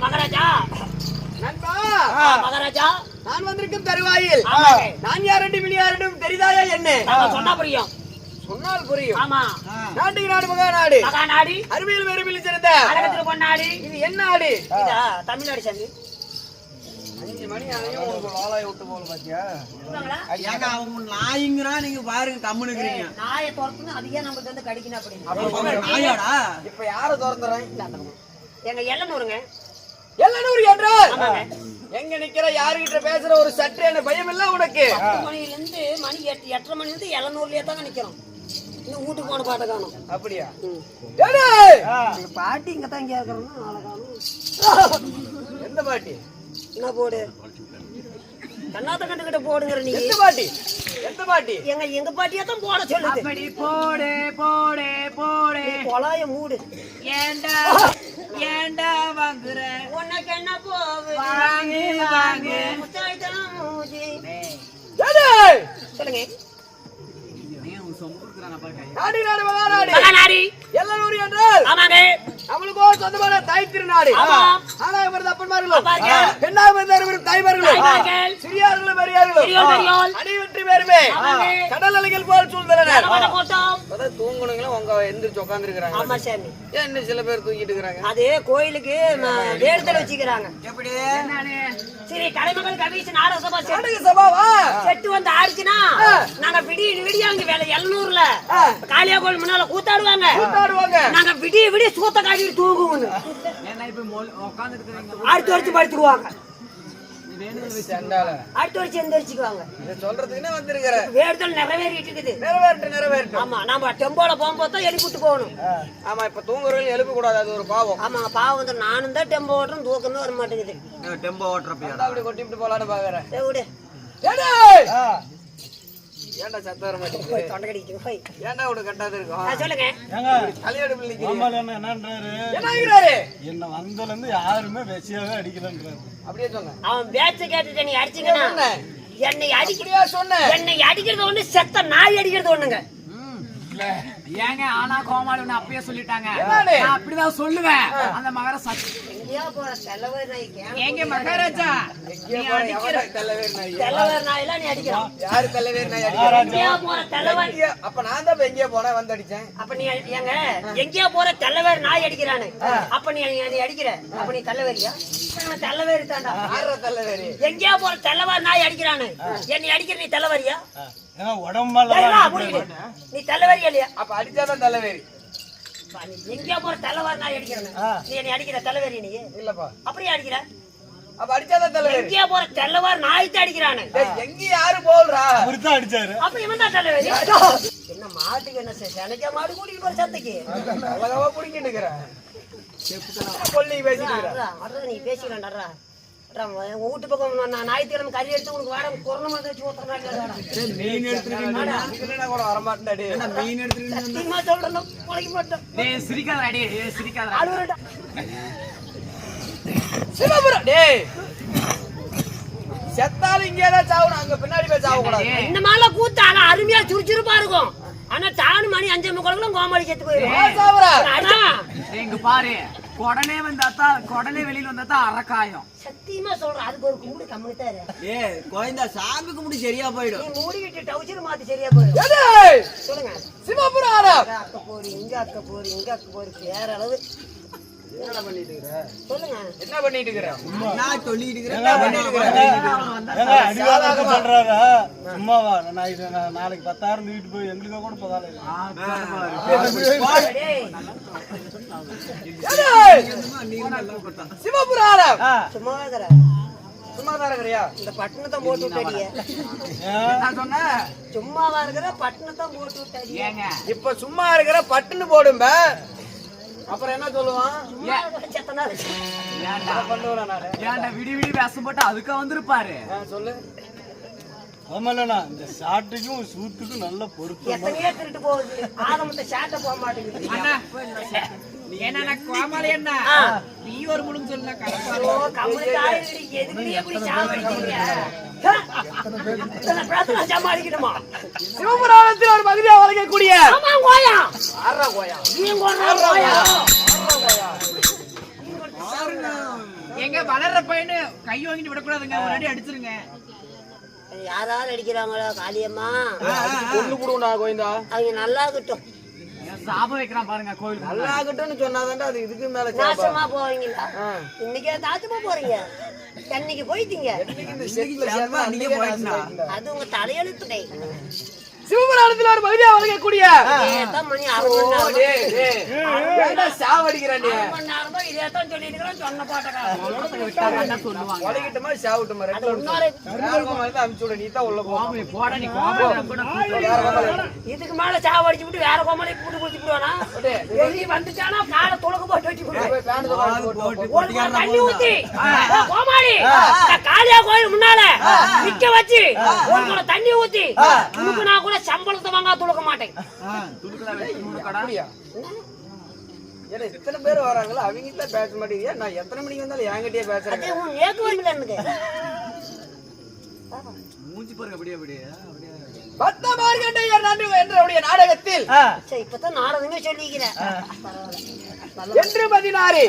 மகாராஜா நண்பா மகாராஜா நான் வந்திருக்கும் தருவாயில் நான் யாரென்று யாரிடம் தெரிதாயா என்ன சொன்னா புரியும் சொன்னால் புரியும். ஆமா நாட்டுக்கு நாடு மகாநாடு மகாநாடு அருமையில் வெறுமையில் சிறந்த அழகத்தில் பொன்னாடு இது என்ன நாடு? தமிழ்நாடு சாமி. 5 மணி ஆனையும் உங்களுக்கு வாழாய விட்டு போல பாத்தியா? ஏங்க அவங்க நாய்ங்கறான் நீங்க பாருங்க கம்முனுக்குறீங்க. நாயை தோர்த்துன்னு அதையே நமக்கு வந்து கடிக்கணும் அப்படின்னு. நாயாடா? இப்ப யார தோர்ந்தறேன்? எங்க எல்லனூருங்க. எல்லனூர் என்றால் எங்க நிக்கிற யாருகிட்ட பேசுற ஒரு சற்று என்ன பயம் இல்ல உனக்கு? 10 மணில இருந்து மணி 8:30 மணில இருந்து எல்லனூர்லயே தாங்க நிக்கிறோம். இன்னும் வீட்டுக்கு போன பாட்ட காணோம். அப்படியா? எங்க பாட்டி இங்க தான் இங்க இருக்கறோம். ஆள காணோம். எந்த பாட்டி? என்ன போடு? கண்ணாத்த கண்டுகிட்ட போடுங்கற நீ. எந்த பாட்டி? எந்த பாட்டி? எங்க பாட்டியா தான் போட சொல்லுது. அப்படி போடு போடு போடு. கொலாய மூடு. ஏண்டா வாங்குற? உனக்கு என்ன போகுது? வாங்கு வாங்கு. முத்தாய்தான் மூஜி. சொல்லுங்க. நாடு நாடு மகாநாடு மகாநாடு எல்லனூர் என்றால் ஆமாங்க நம்மளுக்கு ஒரு சொந்தமான தாய் திருநாடு. ஆனா இவரது அப்பன்மார்களும் பெண்ணாக இருந்த தாய்மார்களும் சிறியார்களும் பெரியார்களும் அனைவற்றி பேருமே கடல் அலைகள் போல் சூழ்ந்தனர். தூங்குனீங்களும் உங்க எந்திரிச்சு உட்கார்ந்து இருக்காங்க. ஆமா சாமி. என்ன சில பேர் தூங்கிட்டு இருக்காங்க? அது கோயிலுக்கு வேடுதல் வச்சுக்கிறாங்க. எப்படி? சரி கலைமகள் கவிச்சு நாடக சபா நாடக சபாவா செட்டு வந்து ஆடிச்சுனா நாங்க விடிய அங்க வேலை எல்லூர்ல காளியா கோயில் முன்னால கூத்தாடுவாங்க. நாங்க விடிய சூத்த காட்டிட்டு தூங்குவோம். அடுத்து வச்சு படுத்துருவாங்க. அடுத்து வச்சு எந்திரிச்சுக்குவாங்க. சொல்றதுக்குன்னு வந்திருக்கிற வேடுதல் நிறைவேறிட்டு இருக்குது. நிறைவேறட்டும். ஆமா நாம டெம்போல போகும்போது தான் எழுப்பிட்டு போகணும். ஆமா இப்ப தூங்குறவங்க எழுப்ப கூடாது, அது ஒரு பாவம். ஆமா பாவம் வந்து நானும் தான் டெம்போ ஓட்டுறேன், தூக்கமே வர மாட்டேங்குது. டெம்போ ஓட்டுறப்ப அப்படி கொட்டிட்டு போலான்னு பாக்குறேன். விடு ஏன்டா சத்தம் வர மாட்டேங்குது? தொண்டை கடிக்குது போய். ஏன்டா உனக்கு கட்டாது இருக்கும்? சொல்லுங்க. கல்யாணம் என்னன்றாரு? என்ன வந்ததுல இருந்து யாருமே வெச்சியாவே அடிக்கலன்றாரு. அப்படியே சொன்ன. அவன் பேச்ச கேட்டுட்டு நீ அடிச்சீங்கன்னா என்னை அடிக்கறியா சொன்ன? என்னை அடிக்கிறது ஒண்ணு, செத்த நாய் அடிக்கிறது ஒண்ணுங்க. ஏங்க ஆனா கோமாளி அப்பயே சொல்லிட்டாங்க. நான் அப்படிதான் சொல்லுவேன். அந்த மகர எங்கேயா போற செலவர் நாய் எங்க மகாராஜா தலைவர் நாய் செலவர் நாய் எல்லாம் நீ அடிக்கிறான். யாரு தலைவர் நாய் அடிக்கிறான்? எங்கேயா போற தலைவர்? அப்ப நான் தான் எங்கேயா போன வந்து அடிச்சேன். அப்ப நீ ஏங்க எங்கேயா போற தலைவர் நாய் அடிக்கிறானு அப்ப நீ அடிக்கிற? அப்ப நீ தலைவரியா? தலைவரி தாண்டா. யார தலைவரி? எங்கேயா போற தலைவர் நாய் அடிக்கிறானு என்னை அடிக்கிற நீ தலைவரியா? நீ தலைவரியா இல்லையா? அப்ப அடிச்சாதான் தலைவரி. எங்கேயா போற தலைவர் நாய் அடிக்கிறானு நீ என்னை அடிக்கிற தலைவரி? நீ இல்லப்பா. அப்படியே அடிக்கிற? அப்ப அடிச்சாதான் தலைவரி. எங்கேயா போற தலைவர் நாய் தான் அடிக்கிறானு. எங்க யாரு போல்றா? அவர்தான் அடிச்சாரு. அப்ப இவன் தான் தலைவரி. என்ன மாட்டுக்கு என்ன செனக்க மாடு கூட்டிட்டு போற சத்தைக்கு அழகாவா புடிக்கிட்டு இருக்கிறேன். கொல்லி பேசிட்டு நீ பேசிக்கலாம்டா. வீட்டு பக்கம் ஞாயிற்றுக்கிழமை கறி எடுத்து உனக்கு வாட கொரோனா வச்சு ஊத்துறேன். மீன் எடுத்துட்டு கூட வரமாட்டேன். மீன் எடுத்துட்டு சொல்றேன் உழைக்க மாட்டேன். சிரிக்காதடி சிரிக்காத. அழுவரடா சிவபுரம். டேய் செத்தாலும் இங்கே தான் சாவணும், அங்க பின்னாடி போய் சாவ கூடாது. இந்த மாதிரிலாம் கூத்தால அருமையா சுறுசுறுப்பா இருக்கும். ஆனா தானு மணி 5:45 கோமாளி செத்து போயிடும். எங்க பாரு உடனே வந்தாத்தா உடனே வெளியில வந்தாத்தா அரக்காயம். சத்தியமா சொல்றேன், அதுக்கு ஒரு கும்பிடு கம்மிட்டாரு. கோயந்தா சாமி கும்பிடு சரியா போயிடும். நீ மூடிக்கிட்டு டவுசர் மாத்தி சரியா போயிடும். சொல்லுங்க. சிவபுரம் அக்க போரு இங்க அக்க போரு இங்க அக்க போரு வேற அளவு. என்ன பண்ணிட்டு இருக்கற? சொல்லுங்க. என்ன பண்ணிட்டு இருக்கற? நான் சொல்லிட்டு இருக்கேன். சொல்றாரா சும்மாவா? நான் நாளைக்கு 10,000 வீட்டு போய் எங்களுக்கு கூட பதால சிவபுரம் சும்மாவா இருக்கிற இந்த பட்டணத்தை போட்டு விட்டாடிய. சும்மாவா இருக்கிற பட்டணத்தை போட்டு விட்டாடிய. இப்ப சும்மா இருக்கிற பட்டுன்னு போடும்ப. அப்புறம் என்ன சொல்லுவான்? விடி விடி வேஷம் போட்டு அதுக்கு வந்திருப்பாரு. சொல்லு. இந்த ஷாட்டுக்கும் சூட்டுக்கும் நல்ல பொருத்தம். எத்தனையோ திருட்டு போகுது, ஆதமத்தை ஷாட்டை போக மாட்டேங்குது. என்ன கோமாளி என்ன நீ ஒரு முழுங்க சொல்ல சமாளிக்கணுமா? சிவபுராணத்தில் ஒரு பகுதியா வளைக்கக்கூடிய கை வாங்கிட்டு விடக்கூடாதுங்க, ஒரு அடி அடிச்சிருங்க. யாராவது அடிக்கிறாங்களோ காளியம்மா கொண்டு போடுவோம்டா கோவிந்தா. அவங்க நல்லா இருக்கட்டும். சாபம் வைக்கிறான் பாருங்க கோயில். நல்லா ஆகட்டும்னு சொன்னாதான்டா அது இதுக்கு மேல நாசமா போவீங்களா? இன்னைக்கு நாசமா போறீங்க, என்னைக்கு போயிட்டீங்க? இந்த செட்ல சேர்ந்தா அன்னைக்கே போயிட்டா. அது உங்க தலையெழுத்துடே. சிவபுராணத்துல ஒரு பகுதியா வழங்கக்கூடிய இதேதான் மணி 6 மணி நேரம். ஏன்டா சாவடிக்கிறானே? 6 மணி நேரமா இதேதான் சொல்லிட்டு இருக்கிறோம். சொன்ன பாட்டக்காரன் சொல்லுவாங்க. வலிக்கிட்டமா சாவட்டுமா? ரெண்டு இன்னொரு மாதிரி அனுப்பிச்சு விட. நீ தான் உள்ள போக போட நீ கோமாளி இதுக்கு மேல சாவடிச்சு விட்டு வேற கோமாளி போட்டு குடிச்சு விடுவானா? வெளியே வந்துட்டானா காலை துளக்க போட்டு வச்சு விடுவேன். ஒரு தண்ணி ஊத்தி கோமாளி காளியா கோயில் முன்னால நிக்க வச்சு ஒரு குடம் தண்ணி ஊத்தி துடுக்குனா கூட சம்பளத்தை வாங்க துளக்க மாட்டேன். ஏன்னா இத்தனை பேர் வராங்களா, அவங்க தான் பேச மாட்டேங்க. நான் எத்தனை மணிக்கு வந்தாலும் என்கிட்டயே பேசுறேன். அதே உன் ஏக்கு வரல எனக்கு. மூஞ்சி பாருங்க அப்படியே அப்படியே அப்படியே. பத்தமார்கண்டையர் என்னுடைய நாடகத்தில் சரி இப்பதான் நாடகமே சொல்லிக்கிறேன். என்று 16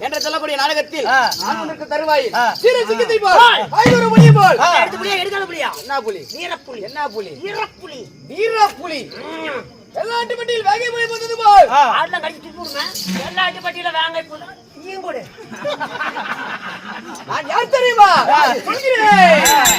என்று சொல்லக்கூடிய நாடகத்தில் ஆண்மனுக்கு தருவாய் சிறு சிங்கத்தை போல் 500 புலி போல் எடுத்து புளியா எடுக்காத புளியா? என்ன புலி? வீரப்புலி. என்ன புலி? வீரப்புலி. வீரப்புலி. வெள்ளாட்டு பட்டியில் வேங்கை போய் வந்தது போல் ஆட்லாம் கடிச்சு தூக்கி விடுமே. வெள்ளாட்டு பட்டியில வேங்கை போல நீயும் போடு. நான் யார் தெரியுமா? சொல்கிறேன்.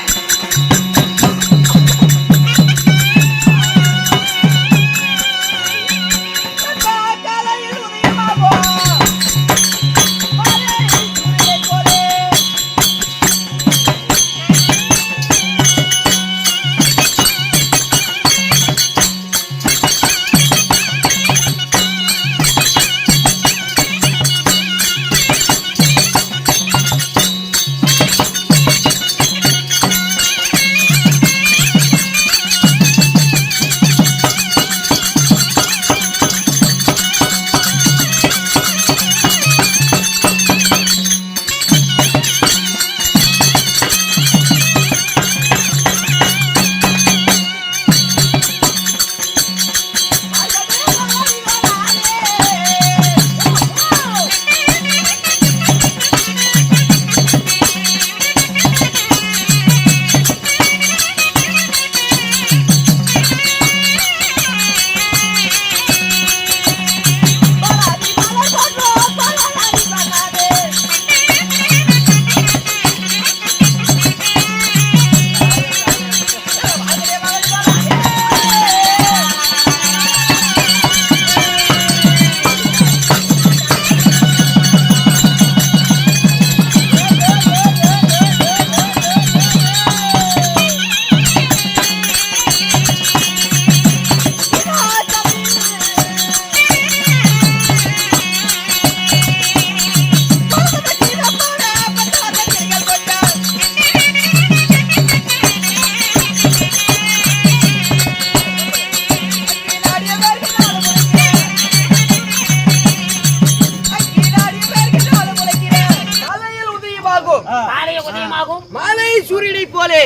மாலை சூரியனை போலே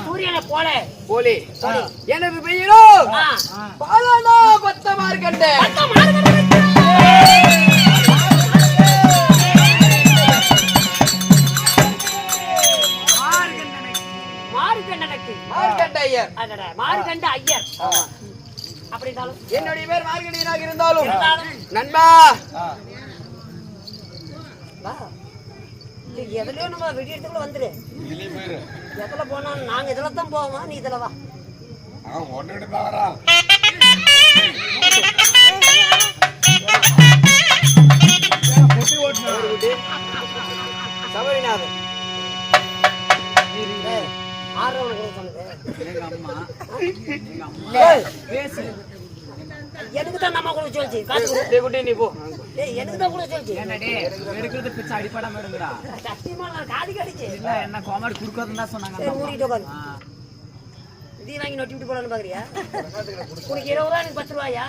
சூரியனை போல போலே எனது பெயரோ பாலனா பத்தமார்கண்டே. மார்கண்ட ஐயர் அப்படின்னாலும் என்னுடைய பேர் மார்கண்டியனாக இருந்தாலும் நண்பா எதுலயோ நம்ம வெடியெடுத்துக்குள்ள வந்துரு. எதுல போனா நாங்க இதுல தான் போவோம், நீ இதுல வா. சபரிநாதன் எனக்கு தான் நம்ம கூட சொல்லிச்சு காசு நீ போ. எனக்கு தான் கூட சொல்லிச்சு. எடுக்கிறது பிச்சை அடிப்படாம எடுங்கடா. சத்தியமா நான் காது கடிச்சு இல்ல என்ன கோமாளி குடுக்கறதுன்னு தான் சொன்னாங்க. மூடிட்டு உட்காரு. இதே வாங்கி நொட்டி விட்டு போலான்னு பாக்குறியா? உனக்கு 20 ரூபா எனக்கு 10 ரூபாயா?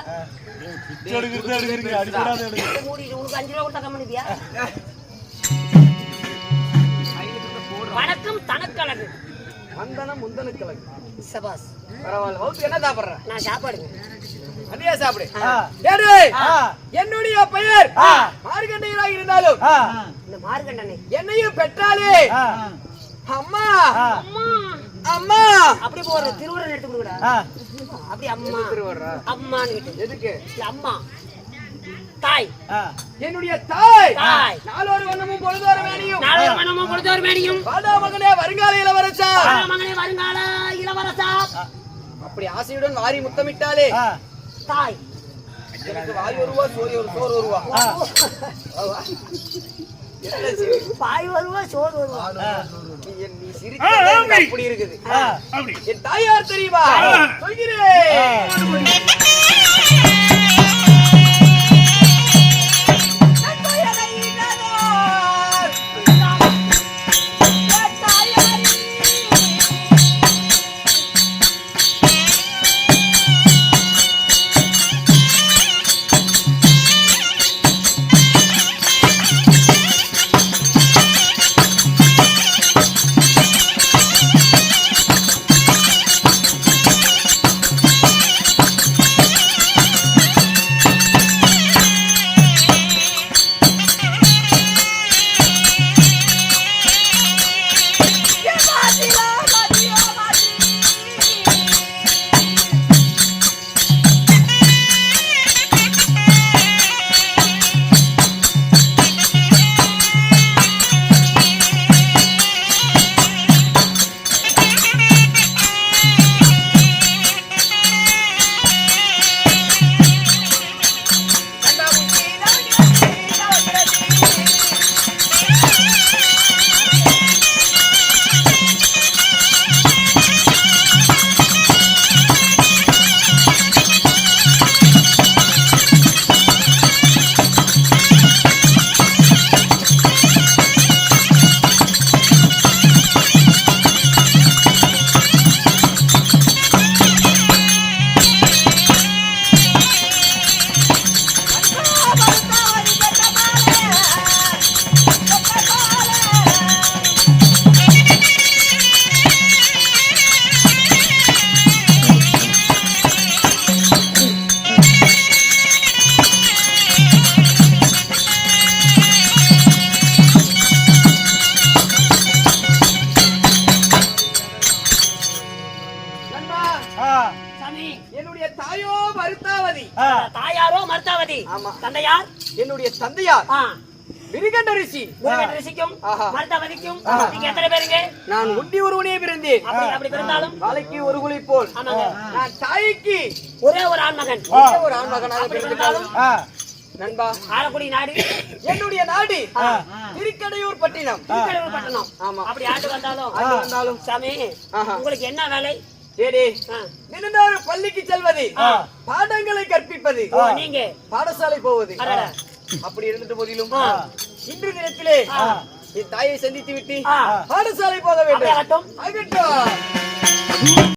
மூடிட்டு உனக்கு 5 ரூபா கொடுத்தா கம்மனிப்பியா? வணக்கம் தனக்கழகு. வந்தனம் முந்தனுக்கழகு. சபாஸ். பரவாயில்ல. வவுத்து என்ன சாப்பிடுற? நான் சாப்பாடுங்க. அதையா சாப்பிடு. என்னுடைய பெயர் மார்கண்டையராக இருந்தாலும் இந்த மார்கண்டனை என்னையும் பெற்றாலே அம்மா ஆ, அம்மா அம்மா அப்படி போற திருவுருவன் எடுத்து கொடுடா ஆ, அப்படி அம்மா திருவர்றா அம்மான்னு கேட்டு எதுக்கு இல்ல, அம்மா தாய் ஆ. என்னுடைய தாய் தாய் நாளொரு வண்ணமும் பொழுதோர வேணியும் நாளை மனமும் கொடுத்தவர் மேனியும் வாடா மகனே வருங்கால இளவரசா மகனே வருங்கால இளவரசா அப்படி ஆசையுடன் வாரி முத்தமிட்டாலே ஆ, தாய் எனக்கு வாய் வருவா சோறு வருவா ஆ, என்ன செய்ய? பாய் வருவா சோறு வருவா நீ சிரிச்சதே எனக்கு அப்படி இருக்குது ஆ. என் தாயார் தெரியுமா சொல்கிறேன் சாமி என்னுடைய தாயோ மருத்தாவதி தாயாரோ மருத்தாவதி ஆமா. தந்தையார் என்னுடைய தந்தையார் விரிகண்ட ரிஷி முருகன் ரிஷிக்கும் ஆஹா. மருத்தாவதிக்கும் நீங்க எத்தனை பேருங்க நான் ஒட்டி ஒருவனே பிறந்தேன் அப்படி பிறந்தாலும் வாழைக்கு ஒரு குழி போல் ஆமாங்க நான் தாய்க்கு ஒரே ஒரு ஆண்மகன் ஒரே ஒரு ஆண்மகனாக அப்படி பிறந்தாலும் பிறந்தாலும் நண்பா ஆலக்குடி நாடு என்னுடைய நாடு திருக்கடையூர் பட்டினம் திருக்கடையூர் பட்டணம் ஆமா. அப்படி ஆண்டு வந்தாலும் ஆண்டு வந்தாலும் சாமி ஆஹா. உங்களுக்கு என்ன வேலை ஏடே ஆ. தினந்தோறும் பள்ளிக்கு செல்வது பாடங்களை கற்பிப்பது ஓ, நீங்க பாடசாலை போவது அடடா. அப்படி இருந்துட்டு போதிலும் ஆ. இன்று தினத்திலே என் தாயை சந்தித்து விட்டு ஆ. பாடசாலை போக அப்படியே வேண்டும் ஆகட்டும். ஆகட்டும்